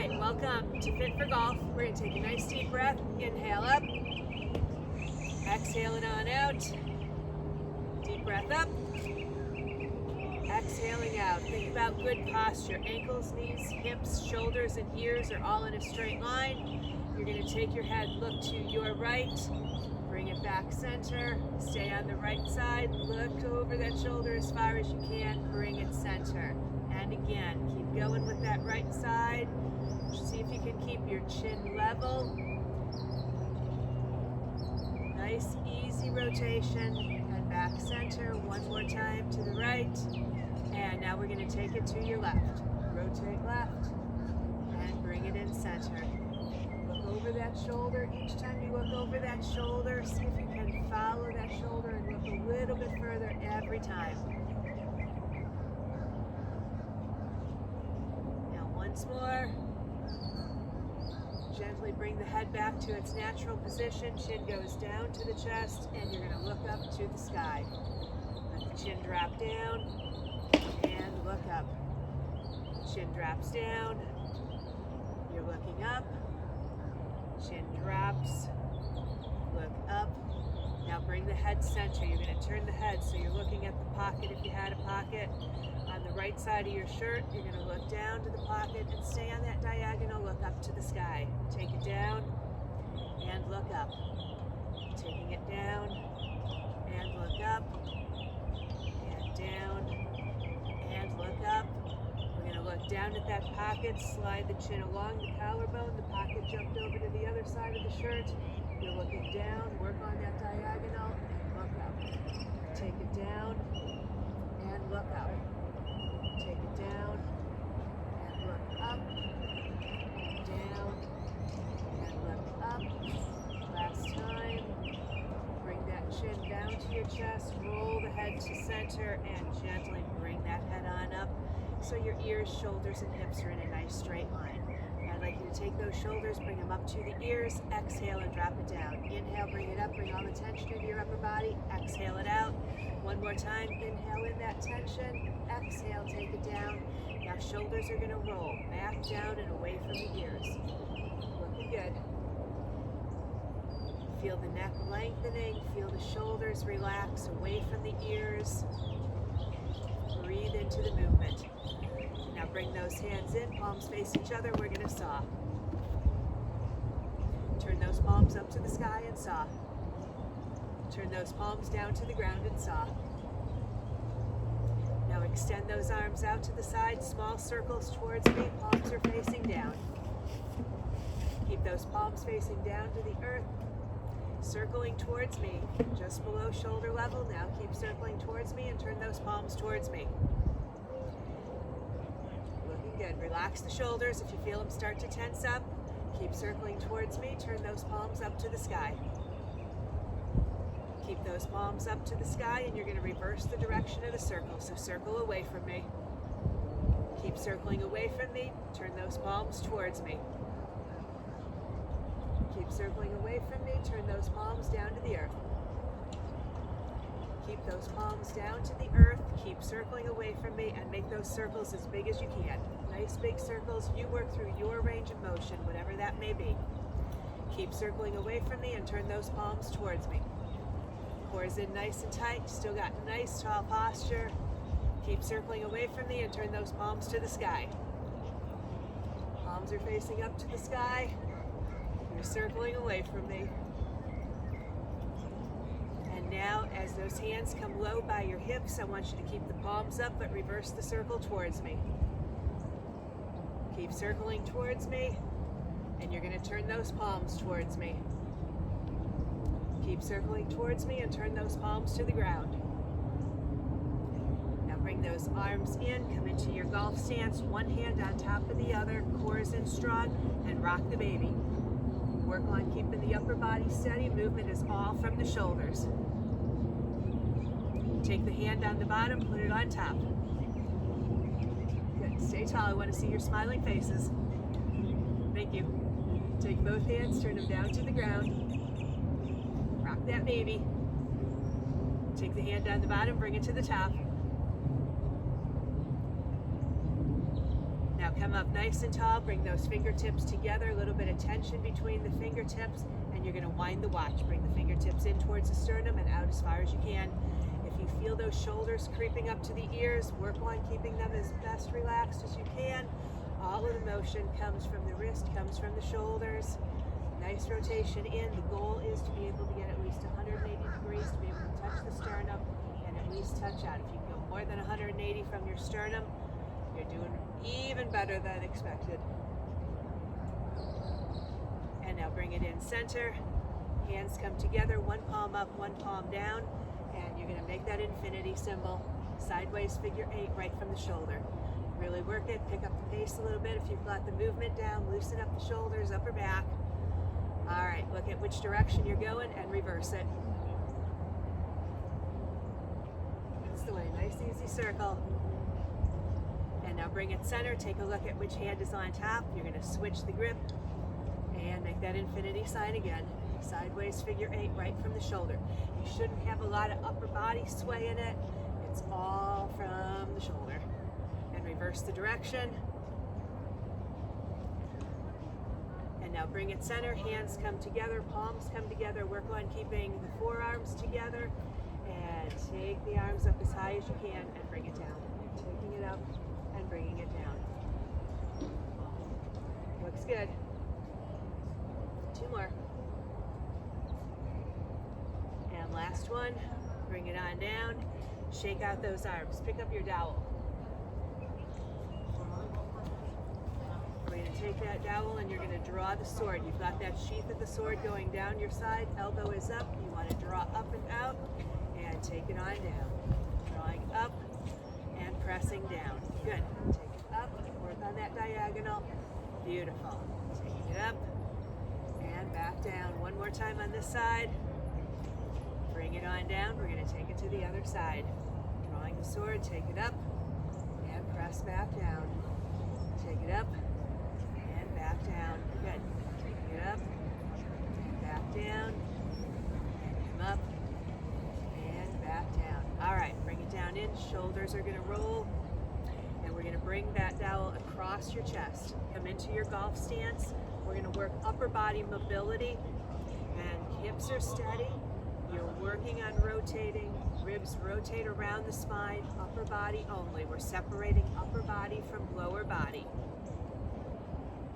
right, welcome to Fit for Golf. We're going to take a nice deep breath. Inhale up. Exhale it on out. Deep breath up. Exhaling out. Think about good posture. Ankles, knees, hips, shoulders, and ears are all in a straight line. You're going to take your head, look to your right. Bring it back center. Stay on the right side. Look over that shoulder as far as you can. Bring it center. And again, keep going with that right side. See if you can keep your chin level. Nice, easy rotation. And back center. One more time to the right. And now we're going to take it to your left. Rotate left. And bring it in center. Look over that shoulder. Each time you look over that shoulder, see if you can follow that shoulder and look a little bit further every time. Now once more. Gently bring the head back to its natural position. Chin goes down to the chest and you're going to look up to the sky. Let the chin drop down and look up. Chin drops down. You're looking up. Chin drops, look up. Now bring the head center. You're going to turn the head so you're looking at the pocket if you had a pocket. On the right side of your shirt, you're going to look down to the pocket and stay on that diagonal. Look up to the sky. Take it down and look up. Taking it down and look up and down and look up. We're going to look down at that pocket, slide the chin along the collarbone, the pocket jumped over to the other side of the shirt. You're looking down, work on that diagonal, and look up. Take it down, and look up. Take it down, and look up, and down, and look up. Last time. Bring that chin down to your chest, roll the head to center, and gently bring that head on up. So your ears, shoulders, and hips are in a nice straight line. I'd like you to take those shoulders, bring them up to the ears, exhale and drop it down. Inhale, bring it up, bring all the tension into your upper body, exhale it out. One more time, inhale in that tension, exhale, take it down. Now shoulders are going to roll back down and away from the ears. Looking good. Feel the neck lengthening, feel the shoulders relax away from the ears. Breathe into the movement. Now bring those hands in, palms face each other, we're going to saw. Turn those palms up to the sky and saw. Turn those palms down to the ground and saw. Now extend those arms out to the side, small circles towards me, palms are facing down. Keep those palms facing down to the earth, circling towards me, just below shoulder level. Now keep circling towards me and turn those palms towards me. Good. Relax the shoulders. If you feel them start to tense up, keep circling towards me. Turn those palms up to the sky. Keep those palms up to the sky and you're going to reverse the direction of the circle. So circle away from me. Keep circling away from me. Turn those palms towards me. Keep circling away from me. Turn those palms down to the earth. Keep those palms down to the earth. Keep circling away from me and make those circles as big as you can. Nice big circles. You work through your range of motion, whatever that may be. Keep circling away from me and turn those palms towards me. Core's in nice and tight. Still got nice tall posture. Keep circling away from me and turn those palms to the sky. Palms are facing up to the sky. You're circling away from me. And now, as those hands come low by your hips, I want you to keep the palms up, but reverse the circle towards me. Keep circling towards me, and you're going to turn those palms towards me. Keep circling towards me and turn those palms to the ground. Now bring those arms in, come into your golf stance, one hand on top of the other, core is in strong, and rock the baby. Work on keeping the upper body steady. Movement is all from the shoulders. Take the hand on the bottom, put it on top. Good. Stay tall. I want to see your smiling faces. Thank you. Take both hands, turn them down to the ground. Rock that baby. Take the hand on the bottom, bring it to the top. Now come up nice and tall, bring those fingertips together, a little bit of tension between the fingertips, and you're gonna wind the watch. Bring the fingertips in towards the sternum and out as far as you can. If you feel those shoulders creeping up to the ears, work on keeping them as best relaxed as you can. All of the motion comes from the wrist, comes from the shoulders. Nice rotation in. The goal is to be able to get at least 180 degrees to be able to touch the sternum and at least touch out. If you go more than 180 from your sternum, you're doing even better than expected. And now bring it in center. Hands come together, one palm up, one palm down, and you're gonna make that infinity symbol. Sideways figure 8 right from the shoulder. Really work it, pick up the pace a little bit. If you've got the movement down, loosen up the shoulders, upper back. All right, look at which direction you're going and reverse it. That's the way, nice easy circle. And now bring it center, take a look at which hand is on top. You're gonna switch the grip and make that infinity sign again. Sideways figure 8 right from the shoulder. You shouldn't have a lot of upper body sway in it. It's all from the shoulder. And reverse the direction. And now bring it center, hands come together, palms come together. Work on keeping the forearms together. And take the arms up as high as you can and bring it down. Taking it up and bringing it down. Looks good. 2 more. And last one. Bring it on down. Shake out those arms. Pick up your dowel. We're going to take that dowel and you're going to draw the sword. You've got that sheath of the sword going down your side. Elbow is up. You want to draw up and out and take it on down. Drawing up and pressing down. Good. Take it up. Work on that diagonal. Beautiful. Taking it up and back down. One more time on this side. Bring it on down. We're going to take it to the other side. Drawing the sword, take it up and press back down. Take it up and back down. Good. Take it up and back down. Come up and back down. All right, bring it down in. Shoulders are going to roll. And we're going to bring that dowel across your chest. Come into your golf stance. We're going to work upper body mobility. And hips are steady. You're working on rotating. Ribs rotate around the spine. Upper body only. We're separating upper body from lower body.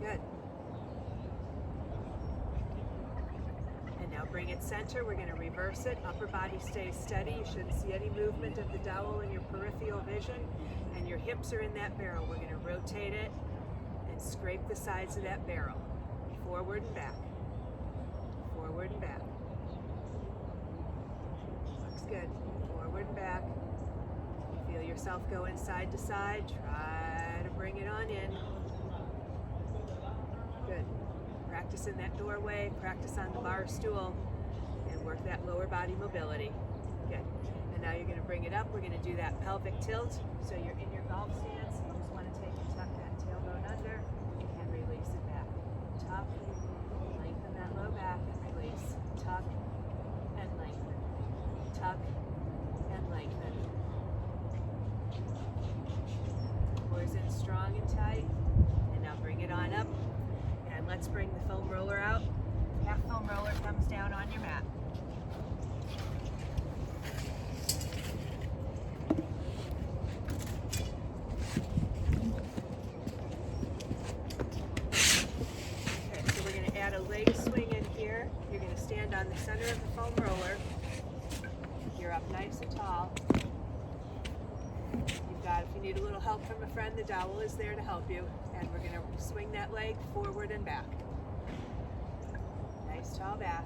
Good. And now bring it center. We're going to reverse it. Upper body stays steady. You shouldn't see any movement of the dowel in your peripheral vision. And your hips are in that barrel. We're going to rotate it and scrape the sides of that barrel. Forward and back. Forward and back. Looks good. Forward and back. You feel yourself going side to side. Try to bring it on in. Good. Practice in that doorway. Practice on the bar stool. And work that lower body mobility. Good. And now you're going to bring it up. We're going to do that pelvic tilt. So you're in your golf stance. You just want to take and tuck that tailbone under and release it back. Tuck, lengthen that low back and release. Tuck and lengthen. Tuck and lengthen. Cores in strong and tight. And now bring it on up. And let's bring the foam roller out. Half foam roller comes down on your mat. On the center of the foam roller. You're up nice and tall. You've got, if you need a little help from a friend, the dowel is there to help you. And we're going to swing that leg forward and back. Nice tall back.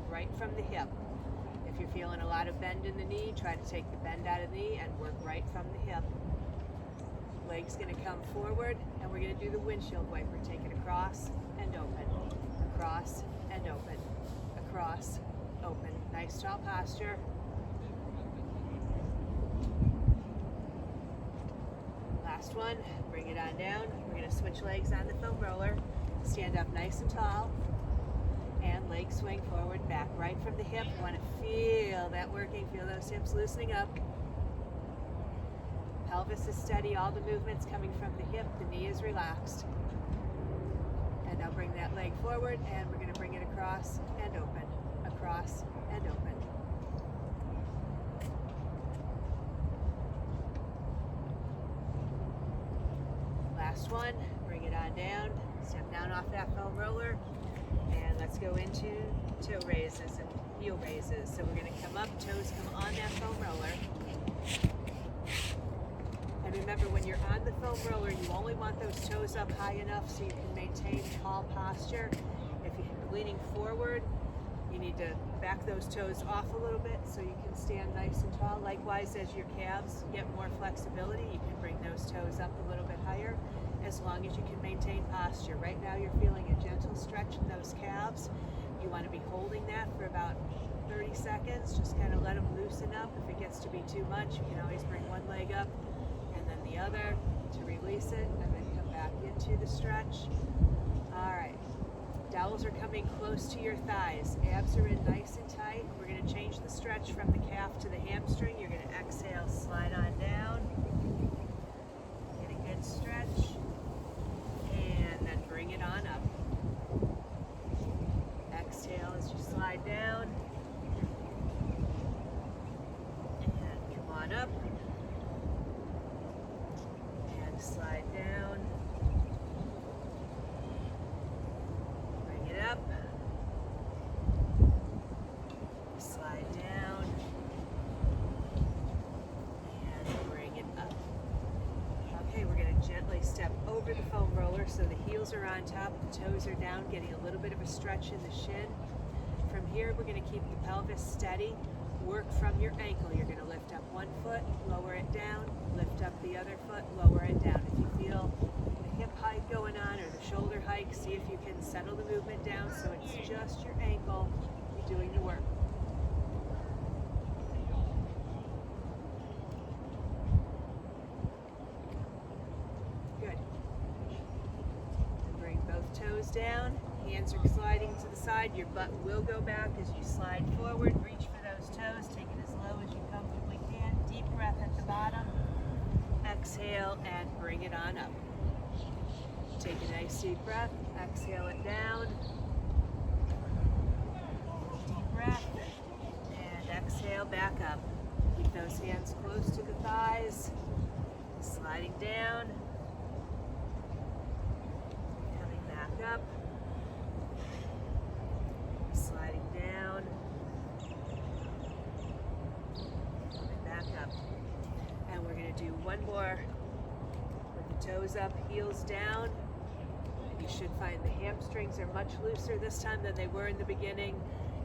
Right from the hip. If you're feeling a lot of bend in the knee, try to take the bend out of the knee and work right from the hip. Leg's going to come forward and we're going to do the windshield wiper. Take it across and open. Across and open, across, open. Nice tall posture. Last one, bring it on down. We're going to switch legs on the foam roller. Stand up nice and tall. And leg swing forward and back. Right from the hip. You want to feel that working. Feel those hips loosening up. pelvis is steady, all the movements coming from the hip, the knee is relaxed. And now bring that leg forward, and we're going to bring it across and open, across and open. Last one, bring it on down, step down off that foam roller, and let's go into toe raises and heel raises. So we're going to come up, toes come on that foam roller. And remember, when you're on the foam roller, you only want those toes up high enough so you can maintain tall posture. If you're leaning forward, you need to back those toes off a little bit so you can stand nice and tall. Likewise, as your calves get more flexibility, you can bring those toes up a little bit higher, as long as you can maintain posture. Right now you're feeling a gentle stretch in those calves. You want to be holding that for about 30 seconds. Just kind of let them loosen up. If it gets to be too much, you can always bring one leg up and then the other to release it, and then come back into the stretch. All right. Dowels are coming close to your thighs. Abs are in nice and tight. We're going to change the stretch from the calf to the hamstring. You're going to exhale, slide on down. Get a good stretch. And then bring it on up. Exhale as you slide down. And come on up. And slide down. Up, slide down, and bring it up. Okay, we're going to gently step over the foam roller so the heels are on top, the toes are down, getting a little bit of a stretch in the shin. From here, we're going to keep the pelvis steady. Work from your ankle. You're going to lift up one foot, lower it down, lift up the other foot, lower it down. If you feel hip hike going on or the shoulder hike, see if you can settle the movement down so it's just your ankle doing the work. Good. And bring both toes down, hands are sliding to the side, your butt will go back as you slide forward. Reach for those toes, take it as low as you comfortably can. Deep breath at the bottom. Exhale and bring it on up. Take a nice deep breath, exhale it down. Deep breath, and exhale back up. Keep those hands close to the thighs, sliding down, coming back up, sliding down, coming back up. And we're going to do one more with the toes up, heels down. You should find the hamstrings are much looser this time than they were in the beginning.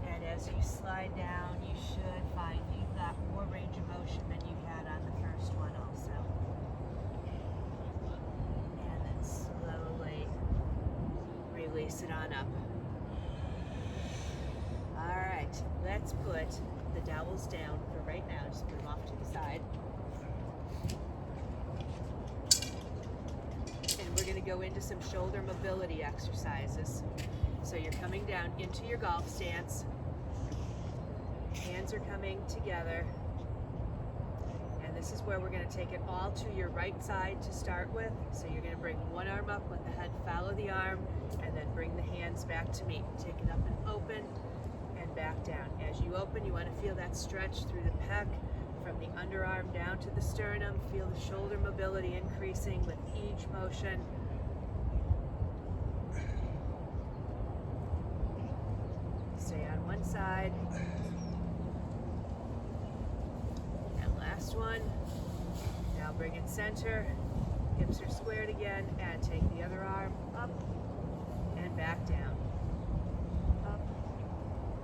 And as you slide down, you should find you've got more range of motion than you had on the first one also. And then slowly release it on up. All right, let's put the dowels down for right now. Just put them off to the side. We're going to go into some shoulder mobility exercises. So you're coming down into your golf stance. Hands are coming together. And this is where we're going to take it all to your right side to start with. So you're going to bring one arm up, let the head follow the arm, and then bring the hands back to meet. Take it up and open and back down. As you open, you want to feel that stretch through the pec, from the underarm down to the sternum. Feel the shoulder mobility increasing with each motion. Stay on one side. And last one. Now bring it center. Hips are squared again, and take the other arm up and back down. Up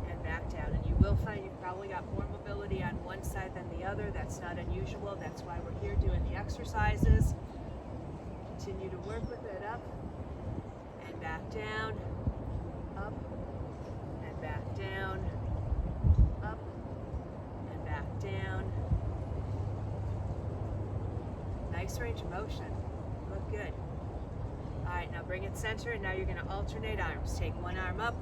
and back down. And you will find you've probably got more mobility on one side than the other. That's not unusual. That's why we're here doing the exercises. Continue to work with it. Up and back down. Up and back down. Up and back down. Nice range of motion. Look good. All right, now bring it center, and now you're going to alternate arms. Take one arm up,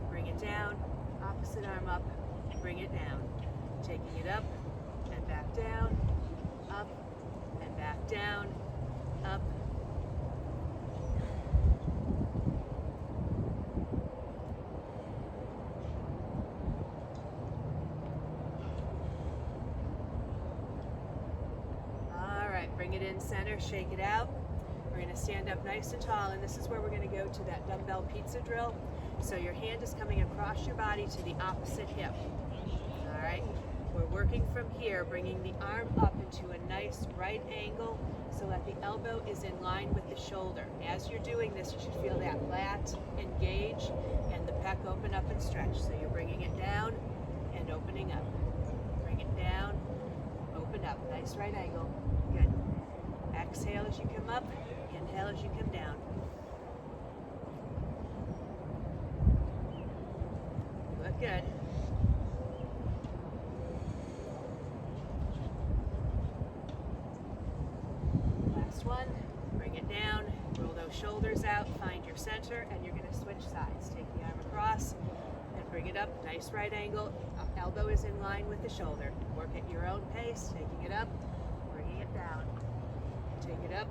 bring it down, opposite arm up, bring it down. Taking it up and back down, up and back down, up. All right, bring it in center, shake it out. We're going to stand up nice and tall, and this is where we're going to go to that dumbbell pizza drill. So your hand is coming across your body to the opposite hip. All right, we're working from here, bringing the arm up into a nice right angle so that the elbow is in line with the shoulder. As you're doing this, you should feel that lat engage and the pec open up and stretch. So you're bringing it down and opening up. Bring it down, open up. Nice right angle. Good. Exhale as you come up. Inhale as you come down. You look good. Last one. Bring it down. Roll those shoulders out. Find your center, and you're going to switch sides. Take the arm across and bring it up. Nice right angle. Elbow is in line with the shoulder. Work at your own pace. Taking it up, bringing it down. Take it up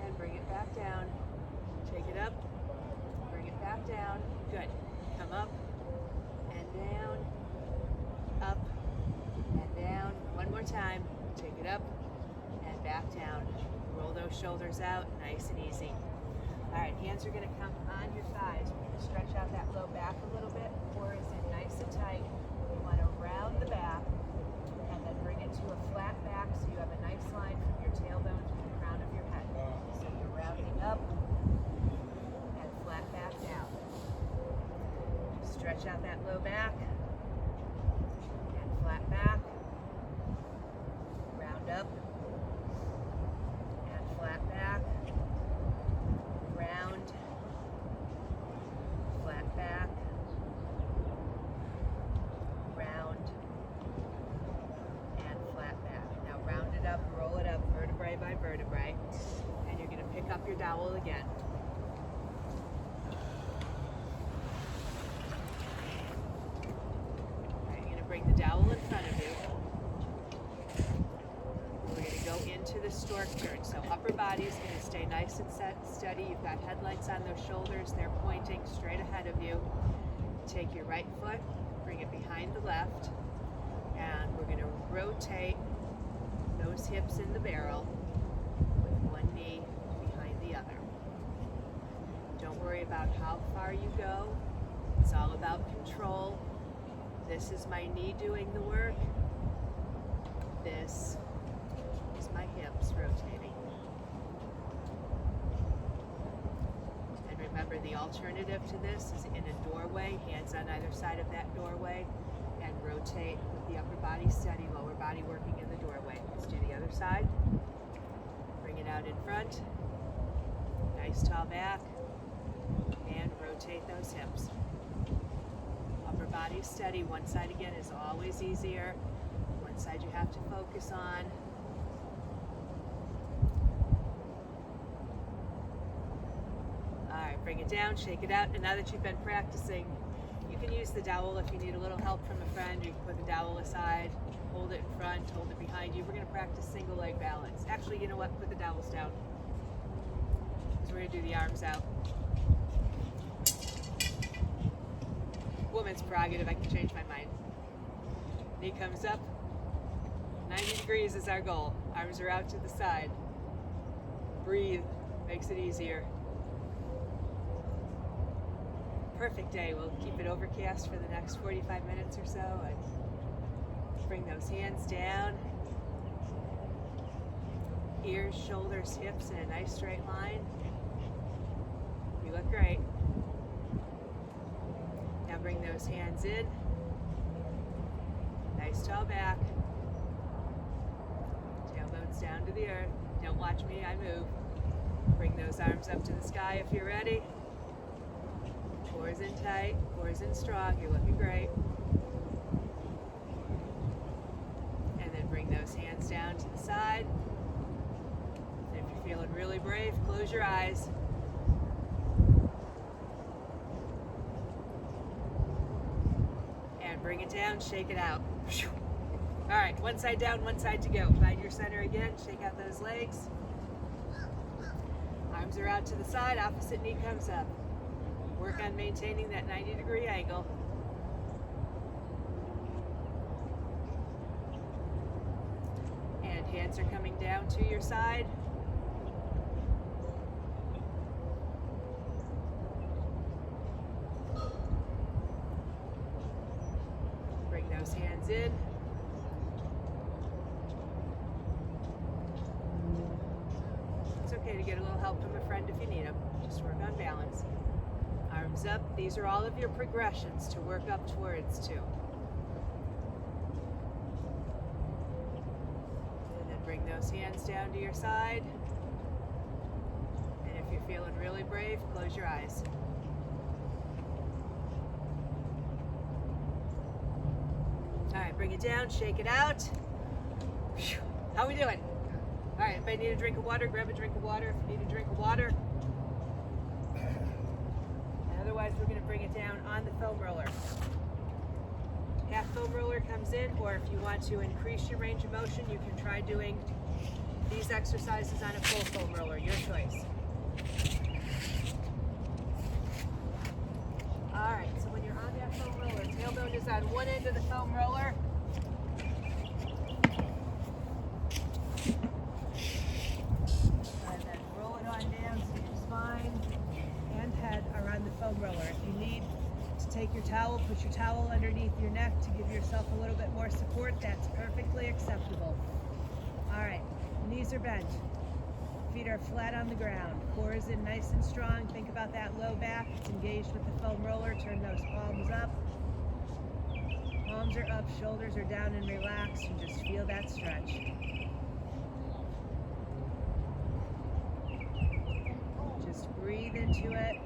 and bring it back down. Take it up, bring it back down. Good. Come up and down, up and down. One more time. Take it up and back down. Roll those shoulders out, nice and easy. All right, hands are going to come on your thighs. We're going to stretch out that low back a little bit. Core is in nice and tight. You want to round the back and then bring it to a flat back so you have a nice line from your tailbone to the crown of your head. So you're rounding up and flat back down. Stretch out that low back and flat back. Round up and flat back. Round, flat back. Round and flat back. Now round it up, roll it up, vertebrae by vertebrae, and you're going to pick up your dowel again. All right, you're going to bring the dowel in front of you. We're going to go into the stork turn. So upper body is going to stay nice and steady. You've got headlights on those shoulders. They're pointing straight ahead of you. Take your right foot, bring it behind the left, and we're going to rotate those hips in the barrel with one knee behind the other. Don't worry about how far you go. It's all about control. This is my knee doing the work. This is my hips rotating. And remember, the alternative to this is in a doorway, hands on either side of that doorway, and rotate with the upper body steady, lower body working in the doorway. Let's do the other side. Bring it out in front. Nice tall back. And rotate those hips. Upper body steady. One side again is always easier. One side you have to focus on. All right, bring it down, shake it out. And now that you've been practicing, you can use the dowel if you need a little help from a friend. You can put the dowel aside, hold it in front, hold it behind you. We're going to practice single leg balance. Actually, you know what? Put the dowels down, because we're going to do the arms out. Woman's prerogative, I can change my mind. Knee comes up, 90 degrees is our goal. Arms are out to the side. Breathe, makes it easier. Perfect day. We'll keep it overcast for the next 45 minutes or so, and bring those hands down. Ears, shoulders, hips in a nice straight line. You look great. Now bring those hands in. Nice tall back. Tailbones down to the earth. Don't watch me, I move. Bring those arms up to the sky if you're ready. Core's in tight, core's in strong, you're looking great. And then bring those hands down to the side. And if you're feeling really brave, close your eyes. And bring it down, shake it out. All right, one side down, one side to go. Find your center again, shake out those legs. out to the side, opposite knee comes up. Work on maintaining that 90-degree angle. And hands are coming down to your side. Bring those hands in. It's okay to get a little help from a friend if you need them. Just work on balance. Arms up. These are all of your progressions to work up towards to. And then bring those hands down to your side. And if you're feeling really brave, close your eyes. All right, bring it down, shake it out. Whew. How are we doing? All right, if I need a drink of water, grab a drink of water. If you need a drink of water. Otherwise, we're going to bring it down on the foam roller. Half foam roller comes in, or if you want to increase your range of motion, you can try doing these exercises on a full foam roller, your choice. All right, so when you're on that foam roller, tailbone is on one end of the foam roller. And then roll it on down so your spine and head are on the foam roller. If you need to take your towel, put your towel underneath your neck to give yourself a little bit more support. That's perfectly acceptable. All right, knees are bent. Feet are flat on the ground. Core is in nice and strong. Think about that low back. It's engaged with the foam roller. Turn those palms up. Palms are up, shoulders are down and relaxed. And just feel that stretch. Just breathe into it.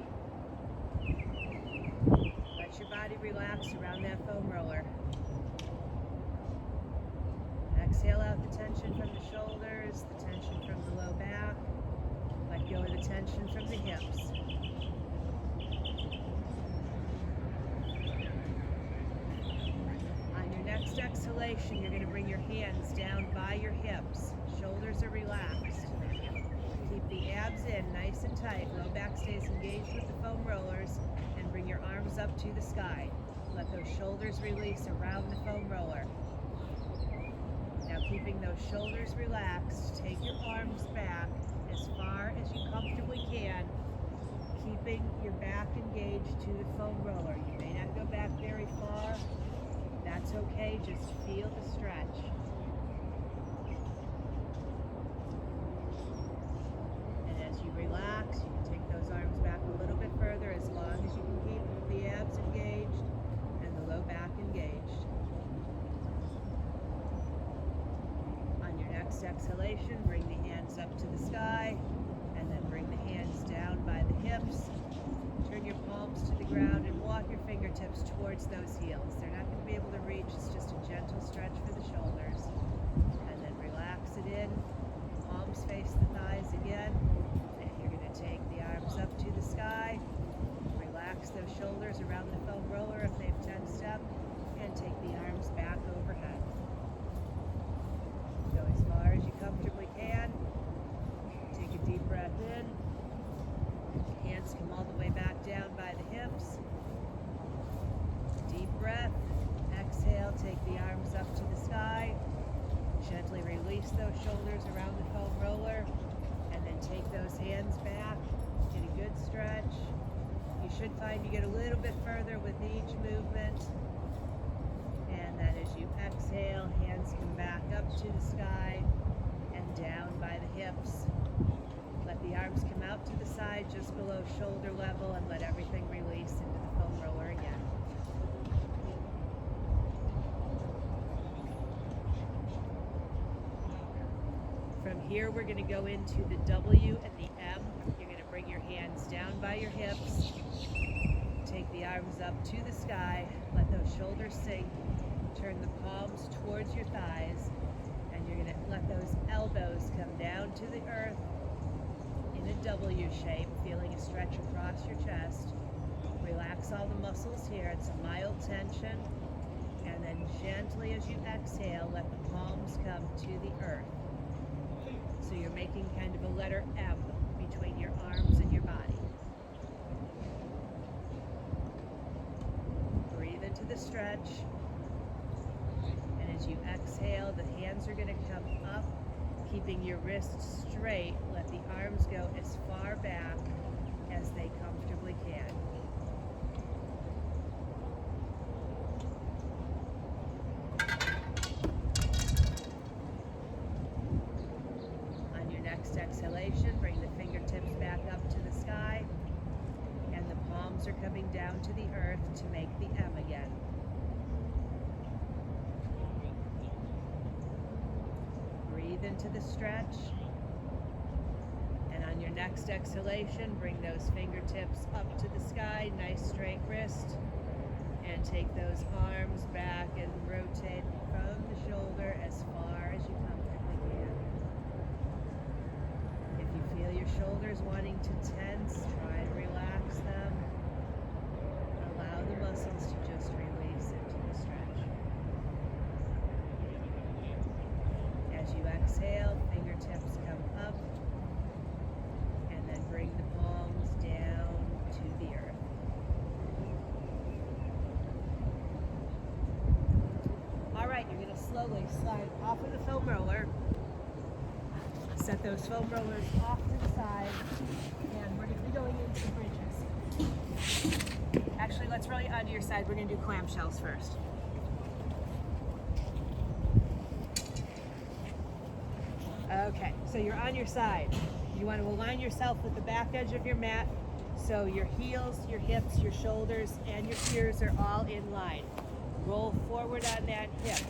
Let your body relax around that foam roller. Exhale out the tension from the shoulders, the tension from the low back. Let go of the tension from the hips. On your next exhalation, you're going to bring your hands down by your hips. Shoulders are relaxed. Keep the abs in nice and tight. Low back stays engaged with the foam rollers, and bring your arms up to the sky. Let those shoulders release around the foam roller. Now keeping those shoulders relaxed, take your arms back as far as you comfortably can, keeping your back engaged to the foam roller. You may not go back very far. That's okay, just feel the stretch. And as you relax, you can take those arms back a little bit further as long as you can keep the abs engaged and the low back engaged. Next exhalation, bring the hands up to the sky, and then bring the hands down by the hips. Turn your palms to the ground and walk your fingertips towards those heels. They're not going to be able to reach, it's just a gentle stretch for the shoulders. And then relax it in, palms face the thighs again, and you're going to take the arms up to the sky, relax those shoulders around the foam roller if they've tensed up, and take the arms back overhead. Go as far as you comfortably can. Take a deep breath in. Hands come all the way back down by the hips. Deep breath. Exhale, take the arms up to the sky. Gently release those shoulders around the foam roller. And then take those hands back. Get a good stretch. You should find you get a little bit further with each movement. And then as you exhale, hands come back up to the sky and down by the hips. Let the arms come out to the side just below shoulder level and let everything release into the foam roller again. From here, we're going to go into the W and the M. You're going to bring your hands down by your hips. Take the arms up to the sky. Let those shoulders sink. Turn the palms towards your thighs, and you're going to let those elbows come down to the earth in a W shape, feeling a stretch across your chest. Relax all the muscles here. It's a mild tension. And then gently as you exhale, let the palms come to the earth. So you're making kind of a letter M between your arms and bridge. And as you exhale, the hands are going to come up, keeping your wrists straight. Let the arms go as far back as they comfortably can. On your next exhalation, bring the fingertips back up to the sky, and the palms are coming down to the earth to make the M again. Breathe into the stretch. And on your next exhalation, bring those fingertips up to the sky, nice straight wrist, and take those arms back and rotate from the shoulder as far as you comfortably can. If you feel your shoulders wanting to tense, try to relax them. Allow the muscles to just release into the stretch. As you exhale, fingertips come up, and then bring the palms down to the earth. All right, you're going to slowly slide off of the foam roller. Set those foam rollers off to the side, and we're going to be going into bridges. Actually, let's roll you onto your side. We're going to do clamshells first. Okay, so you're on your side. You want to align yourself with the back edge of your mat, so your heels, your hips, your shoulders, and your ears are all in line. Roll forward on that hip.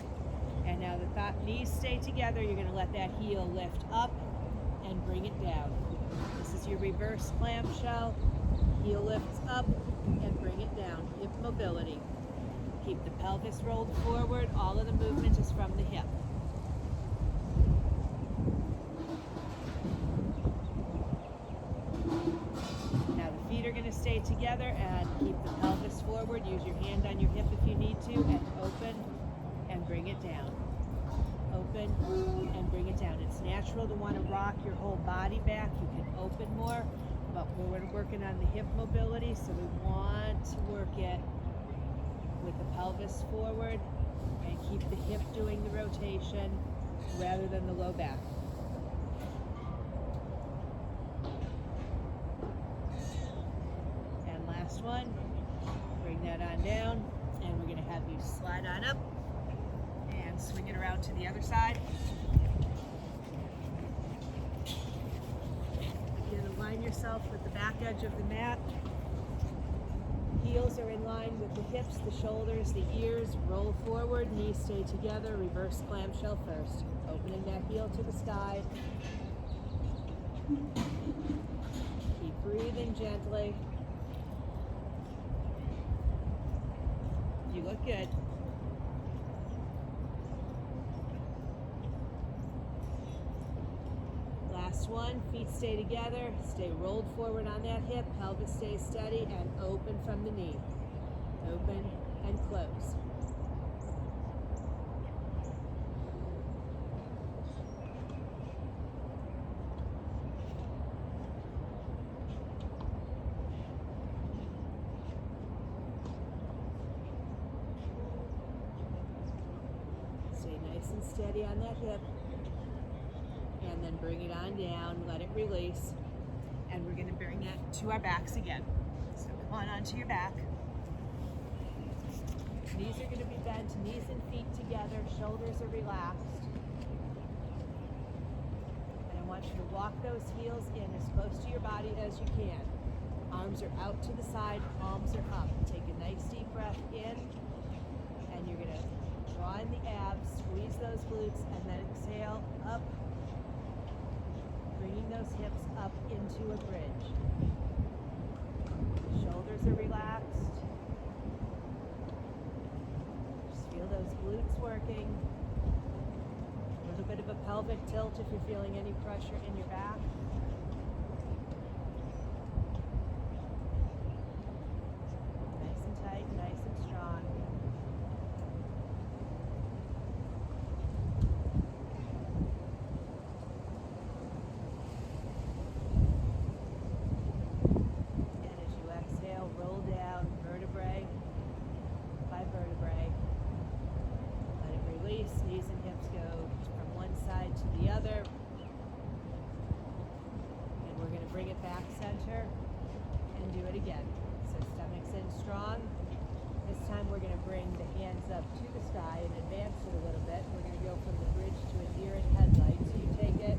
And now the knees stay together. You're going to let that heel lift up and bring it down. This is your reverse clamshell. Heel lifts up and bring it down. Hip mobility. Keep the pelvis rolled forward. All of the movement is from the hip. Now the feet are going to stay together, and keep the pelvis forward. Use your hand on your hip if you need to, and open and bring it down. Open and bring it down. It's natural to want to rock your whole body back. You can open more, but we're working on the hip mobility, so we want to work it with the pelvis forward and keep the hip doing the rotation rather than the low back. And last one, bring that on down, and we're going to have you slide on up and swing it around to the other side. Again, align yourself with the back edge of the mat. Heels are in line with the hips, the shoulders, the ears. Roll forward, knees stay together. Reverse clamshell first. Opening that heel to the sky. Keep breathing gently. You look good. Last one, feet stay together, stay rolled forward on that hip, pelvis stays steady, and open from the knee. Open and close. Stay nice and steady on that hip. And then bring it on down, let it release. And we're going to bring it to our backs again. So come on onto your back. Knees are going to be bent, knees and feet together, shoulders are relaxed. And I want you to walk those heels in as close to your body as you can. Arms are out to the side, palms are up. Take a nice deep breath in, and you're going to draw in the abs, squeeze those glutes, and then exhale up, bringing those hips up into a bridge. Shoulders are relaxed. Just feel those glutes working. A little bit of a pelvic tilt if you're feeling any pressure in your back. Nice and tight, nice and strong. And as you exhale, roll down vertebrae by vertebrae. it back center and do it again. So stomach's in strong. This time we're going to bring the hands up to the sky and advance it a little bit. We're going to go from the bridge to a deer in headlight. So you take it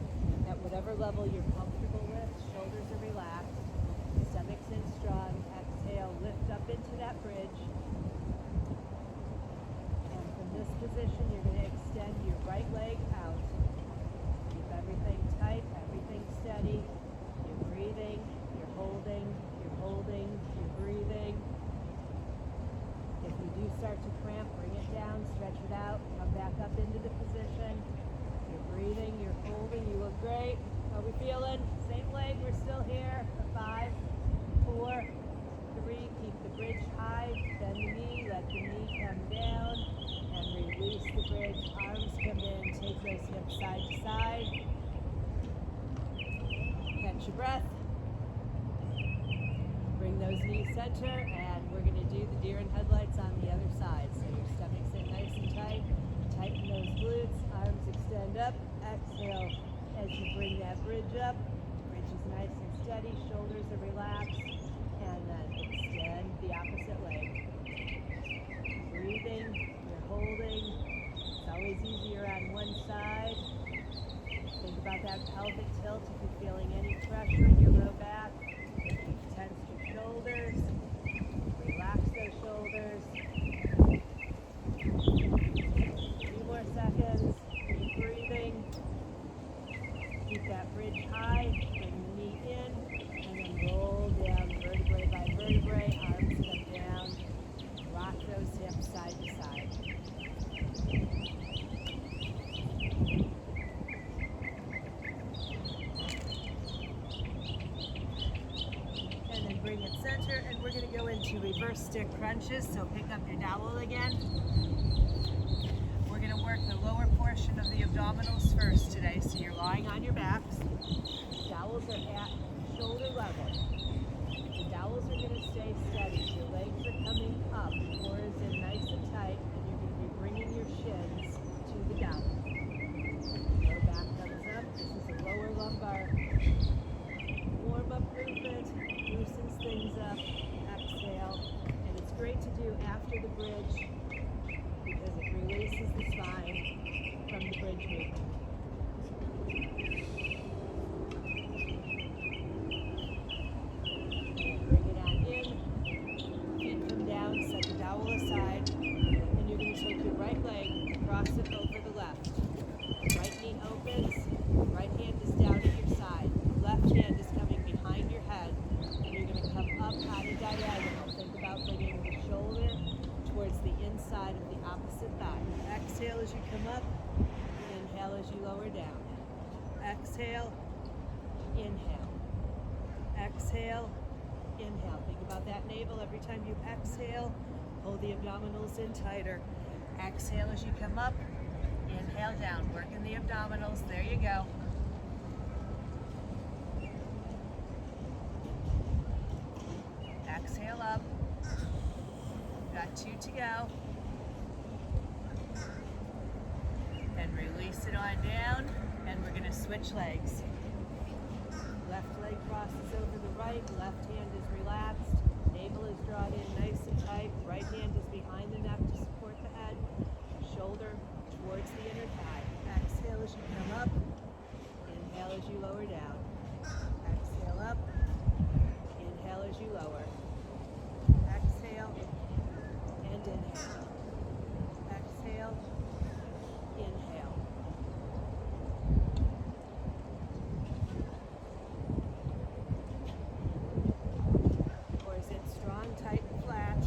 at whatever level you're comfortable with. Shoulders are relaxed. Stomach's in strong. Exhale, lift up into that bridge. And from this position, you're going to extend your right leg out. Keep everything tight, everything steady. You're breathing, you're holding, you're holding, you're breathing. If you do start to cramp, bring it down, stretch it out, come back up into the position. You're breathing, you're holding, you look great. How are we feeling? Same leg, we're still here. 5, 4, 3, keep the bridge high, bend the knee, let the knee come down, and release the bridge. Arms come in, take those hips side to side. Catch your breath. Bring those knees center, and we're going to do the deer in headlights on the other side. So your stomach's in nice and tight. Tighten those glutes. Arms extend up. Exhale as you bring that bridge up. Bridge is nice and steady. Shoulders are relaxed. And then extend the opposite leg. Breathing. You're holding. It's always easier on one side. Think about that pelvic tilt if you're feeling any pressure in your low back. Tense your shoulders. Relax those shoulders. 2 more seconds. Keep breathing. Keep that bridge high. Bring the knee in. And then roll down vertebrae by vertebrae. Arms come down. Rock those hips side to side. Bring it center, and we're going to go into reverse stick crunches. So pick up your dowel again. We're going to work the lower portion of the abdominals first today. So you're lying on your backs. Dowels are at shoulder level. The dowels are going to stay steady. Your legs are coming up. Core is in nice and tight, and you're going to be bringing your shins to the dowel. Lower back comes up. This is a lower lumbar warm-up movement. Loosens things up. Exhale. And it's great to do after the bridge because it releases the spine from the bridge movement. Bring it on in. Feet come down. Set the dowel aside. And you're going to take your right leg, cross it over the left. Right knee opens. Right hand is down at your side. Left hand is coming behind your head. You're going to come up at a diagonal. Think about bringing the shoulder towards the inside of the opposite thigh. Exhale as you come up. Inhale as you lower down. Exhale. Inhale. Exhale. Inhale. Think about that navel. Every time you exhale, pull the abdominals in tighter. Exhale as you come up. Inhale down. Working the abdominals. There you go. Exhale up. Got 2 to go. And release it on down. And we're going to switch legs. Left leg crosses over the right. Left hand is relaxed. Navel is drawn in nice and tight. Right hand is behind the neck to support the head. Shoulder towards the inner thigh. Exhale as you come up. Inhale as you lower down. Exhale up. Inhale as you lower. Exhale and inhale. Exhale, inhale. Core is in strong, tight, and flat.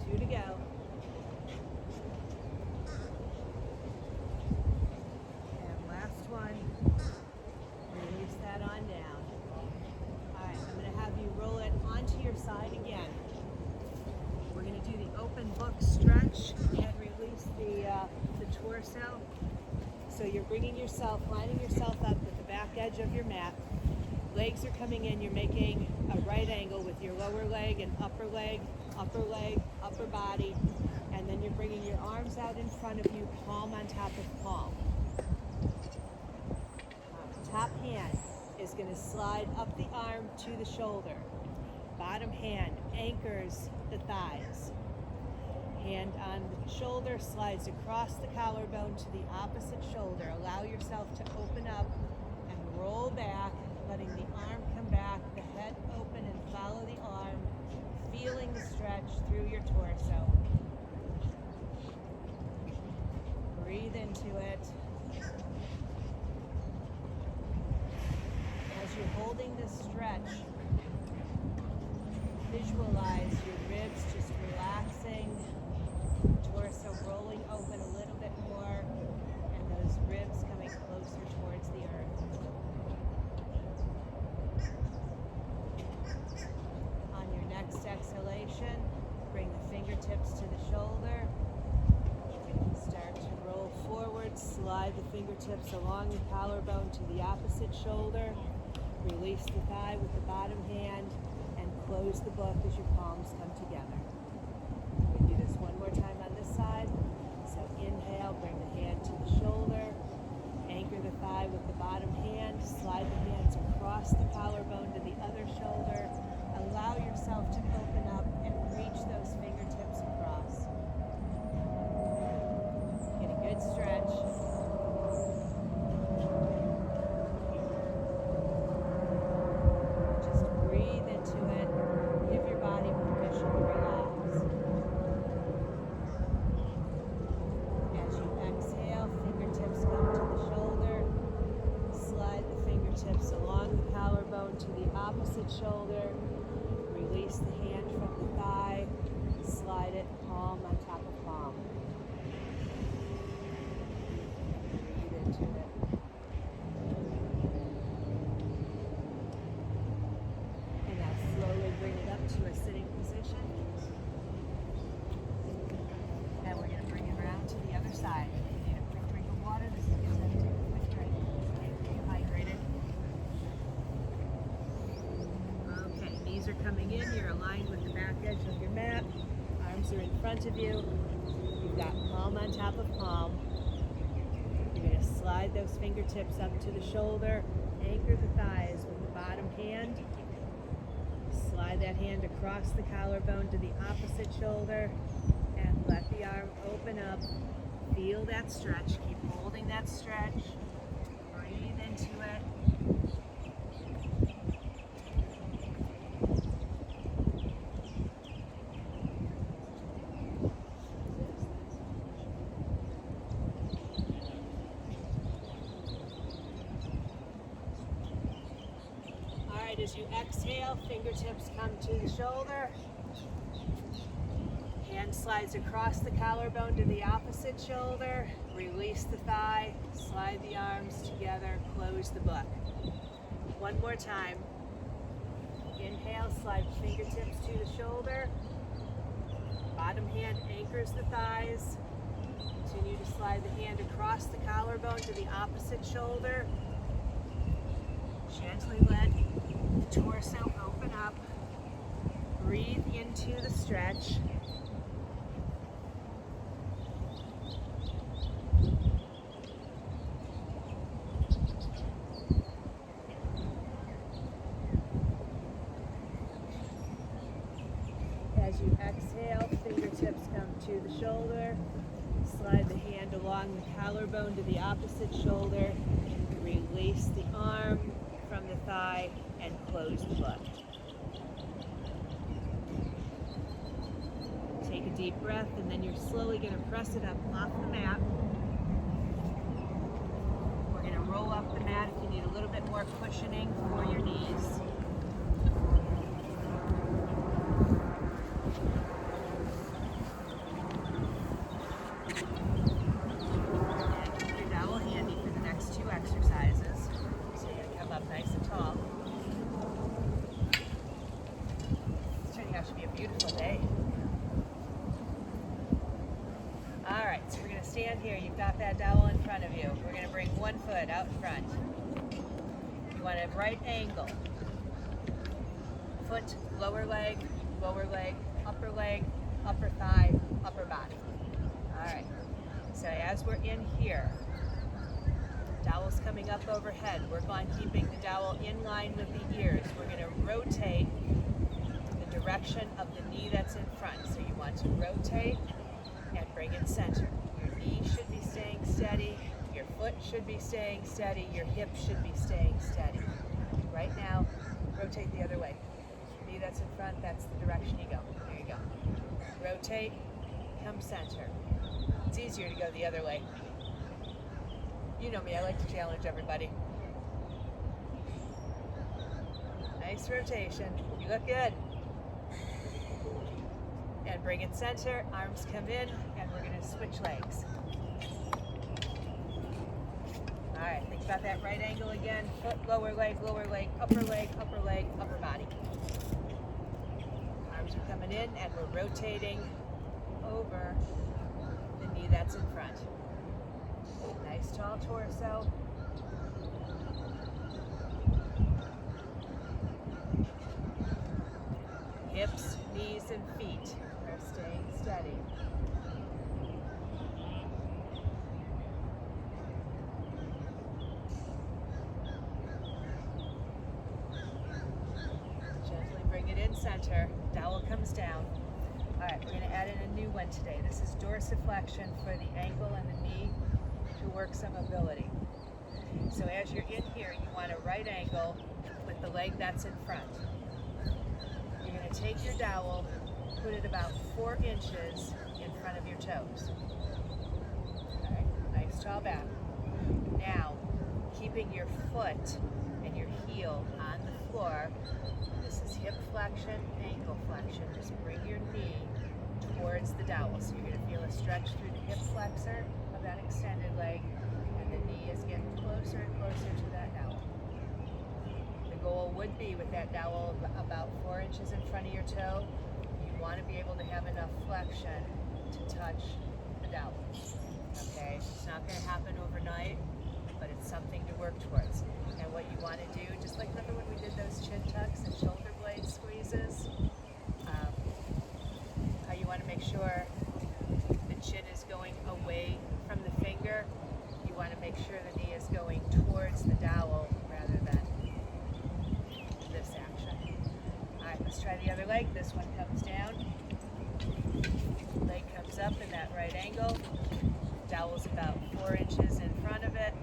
Two to go. Release that on down. All right, I'm going to have you roll it onto your side again. We're going to do the open book stretch and release the torso. So you're bringing yourself, lining yourself up with the back edge of your mat. Legs are coming in. You're making a right angle with your lower leg and upper leg, upper body. And then you're bringing your arms arms out in front of you, palm on top of palm. Top hand is going to slide up the arm to the shoulder. Bottom hand anchors the thighs. Hand on the shoulder slides across the collarbone to the opposite shoulder. Allow yourself to open up and roll back, letting the arm come back, the head open and follow the arm, feeling the stretch through your torso. Breathe into it. As you're holding this stretch, visualize your ribs just relaxing, torso rolling open a little bit more, and those ribs coming closer towards the earth. On your next exhalation, bring the fingertips to the shoulder. Start to roll forward, slide the fingertips along the collarbone to the opposite shoulder. Release the thigh with the bottom hand and close the book as your palms come together. We do this one more time on this side. So inhale, bring the hand to the shoulder. Anchor the thigh with the bottom hand. Slide the hands across the collarbone to the other shoulder. Allow yourself to open up and reach those fingertips across. Get a good stretch. Just breathe into it. Give your body permission to relax. As you exhale, fingertips come to the shoulder. Slide the fingertips along the collarbone to the opposite shoulder. Release the hand from the thigh. Slide it palm on top of palm. Breathe into it. And now slowly bring it up to a sitting position. And we're going to bring it around to the other side. If you need a quick drink of water, this is a good time to take a quick drink. Stay hydrated. Okay, knees are coming in. You're aligned with the back edge of your mat. Arms are in front of you. You've got palm on top of palm. You're going to slide those fingertips up to the shoulder. Anchor the thighs with the bottom hand. Slide that hand across the collarbone to the opposite shoulder. And let the arm open up. Feel that stretch. Keep holding that stretch. Breathe into it. As you exhale, fingertips come to the shoulder. Hand slides across the collarbone to the opposite shoulder. Release the thigh, slide the arms together, close the book. One more time. Inhale, slide fingertips to the shoulder. Bottom hand anchors the thighs. Continue to slide the hand across the collarbone to the opposite shoulder. Gently let the torso open up. Breathe into the stretch. As you exhale, fingertips come to the shoulder. Slide the hand along the collarbone to the opposite shoulder. Release the arm from the thigh and close the book. Take a deep breath, and then you're slowly going to press it up off the mat. We're going to roll up the mat if you need a little bit more cushioning for your knees. And keep your dowel handy for the next two exercises. So you're going to come up nice and tall. It's turning out to be a beautiful day. Alright, so we're going to stand here. You've got that dowel in front of you. We're going to bring one foot out in front. You want a right angle. Foot, lower leg, upper thigh, upper body. Alright. as we're in here, dowel's coming up overhead. Work on keeping the dowel in line with the ears. We're going to rotate the direction of the knee that's in front. So you want to rotate and bring it center. Your knee should be staying steady. Your foot should be staying steady. Your hip should be staying steady. Right now, rotate the other way. Knee that's in front, that's the direction you go. There you go. Rotate, come center. It's easier to go the other way. You know me, I like to challenge everybody. Nice rotation. You look good. And bring it center, arms come in, and we're going to switch legs. All right, think about that right angle again. Foot, lower leg, upper body. Arms are coming in, and we're rotating over the knee that's in front. Nice tall torso. Hips, knees, and feet are staying steady. Gently bring it in center. Dowel comes down. All right, we're going to add in a new one today. This is dorsiflexion for the ankle and the knee to work some mobility. So as you're in here, you want a right angle with the leg that's in front. You're going to take your dowel, put it about 4 inches in front of your toes. All right, nice tall back. Now, keeping your foot and your heel on the floor, this is hip flexion, ankle flexion. Just bring your knee towards the dowel. So you're going to feel a stretch through the hip flexor of that extended leg, and the knee is getting closer and closer to that dowel. The goal would be with that dowel about 4 inches in front of your toe. You want to be able to have enough flexion to touch the dowel. Okay, it's not going to happen overnight, but it's something to work towards. And what you want to do, just like remember when we did those chin tucks and shoulder blade squeezes, how you want to make sure the chin is going away from the finger. You want to make sure the knee is going towards the dowel rather than this action. All right, let's try the other leg. This one comes down. Leg comes up in that right angle. Dowel's about 4 inches in front of it.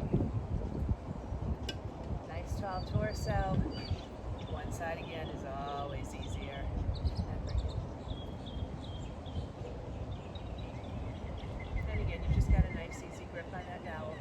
Nice tall torso. One side again is always easier. And again, you just got a nice easy grip on that dowel.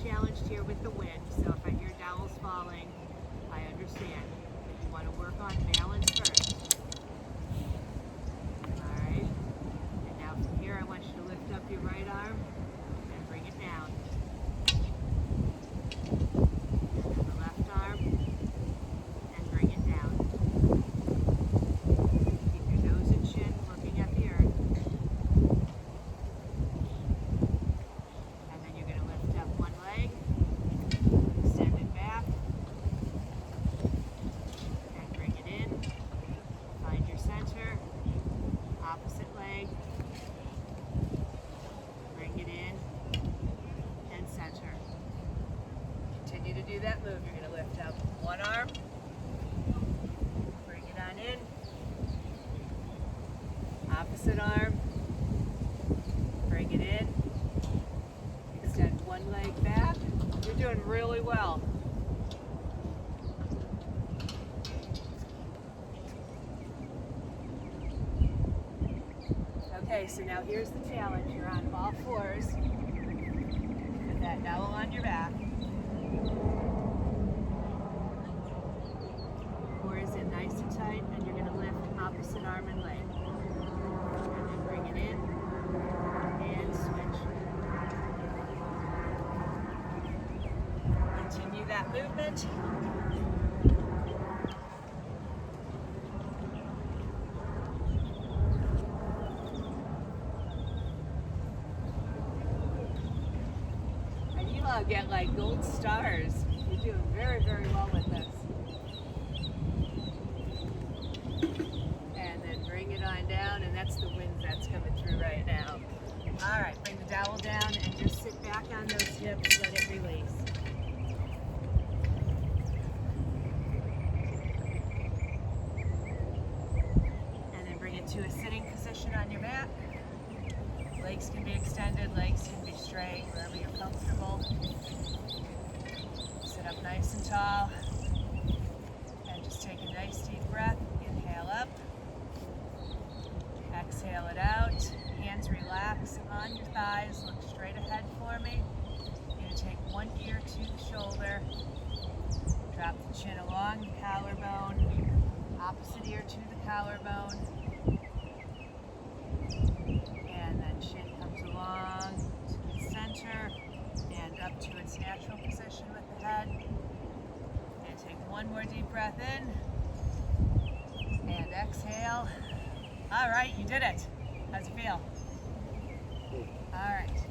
Challenged here with the wind, so if I hear dowels falling, I understand. But you want to work on balance first. Alright, and now from here I want you to lift up your right arm and bring it down. And the left arm and bring it down. Keep your nose and chin looking at the earth. Do that move, you're going to lift up one arm, bring it on in, opposite arm, bring it in, extend one leg back, you're doing really well. Okay, so now here's the challenge. You're on all fours with that dowel on your back. Core is in nice and tight, and you're going to lift opposite arm and leg. And then bring it in and switch. Continue that movement. Get like gold stars. You're doing very, very well with this. And then bring it on down, and that's the wind that's coming through right now. All right, bring the dowel down and just sit back on those hips, let it release. And then bring it to a sitting position on your mat. Legs can be extended, legs can be straight, wherever you're comfortable. Sit up nice and tall. And just take a nice deep breath. Inhale up. Exhale it out. Hands relax on your thighs. Look straight ahead for me. You're going to take one ear to the shoulder. Drop the chin along the collarbone. Opposite ear to the collarbone. Chin comes along to the center and up to its natural position with the head. And take one more deep breath in and exhale. All right, you did it. How's it feel? All right.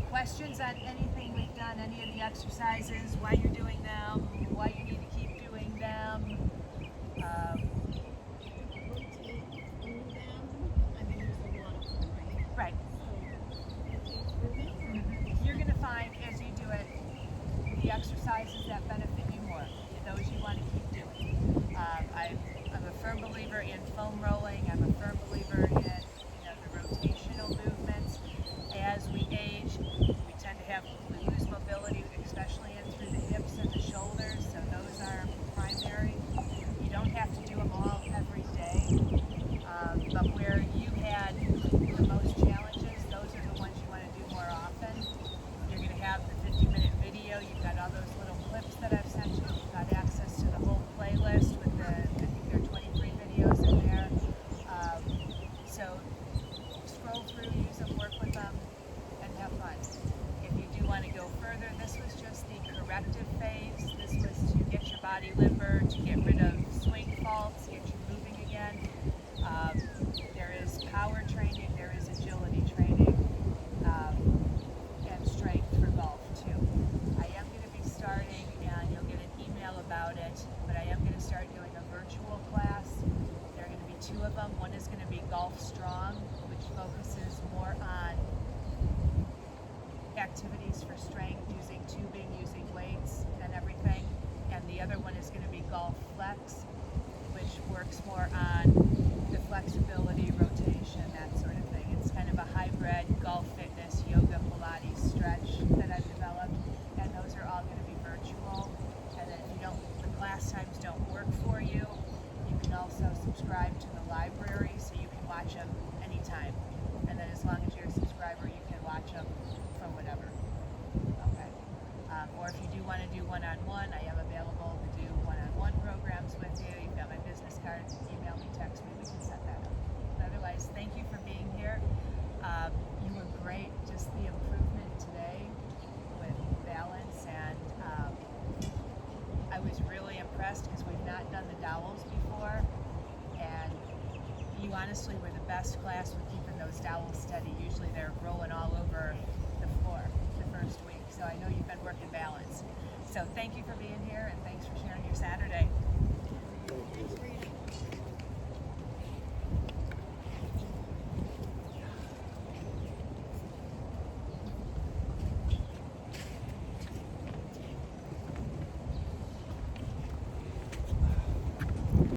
Questions on anything we've done, any of the exercises, why you're doing them, why you need to keep doing them? Right. You're going to find as you do it, the exercises that benefit you more, those you want to keep doing. I'm a firm believer in foam rolling. I'm a firm believer in the rotational movements. As we age, we tend to lose mobility, especially in through the hips and the shoulders. So those are primary. You don't have to do them all every day, but where you had the most challenges, those are the ones you want to do more often. You're going to have the 50-minute video. You've got all those little clips that I've sent you. You've got access to the whole playlist with I think there are 23 videos in there. So scroll through, use them, work with them, and have fun. If you do want to go further, this was just the corrective phase. This was to get your body limber, to get rid of swing faults, get you moving again. There is power training, there is agility training, and strength for golf too. I am going to be starting, and you'll get an email about it, but I am going to start doing a virtual class. There are going to be two of them. One is going to be Golf Strong, which focuses more on activities for strength, using tubing, using weights and everything. And the other one is going to be Golf Flex, which works more on the flexibility, rotation, that sort of thing. It's kind of a hybrid golf fitness, yoga, Pilates stretch that I've developed, and those are all going to be virtual. And then if the class times don't work for you, you can also subscribe to the library so you can watch them anytime. And then as long as you're a subscriber, you can watch them from whatever. Okay. Or if you do want to do one-on-one, I am available to do one-on-one programs with you. You've got my business cards. Email me, text me. We can set that up. But otherwise, thank you for being here. You were great. Just the improvement today with balance, and I was really impressed because we've not done the dowels before, and you honestly were the best class with keeping those dowels steady. Usually they're rolling all over the floor the first week, so I know you've been working balance. So thank you for being here, and thanks for sharing your Saturday. Thanks, Rita.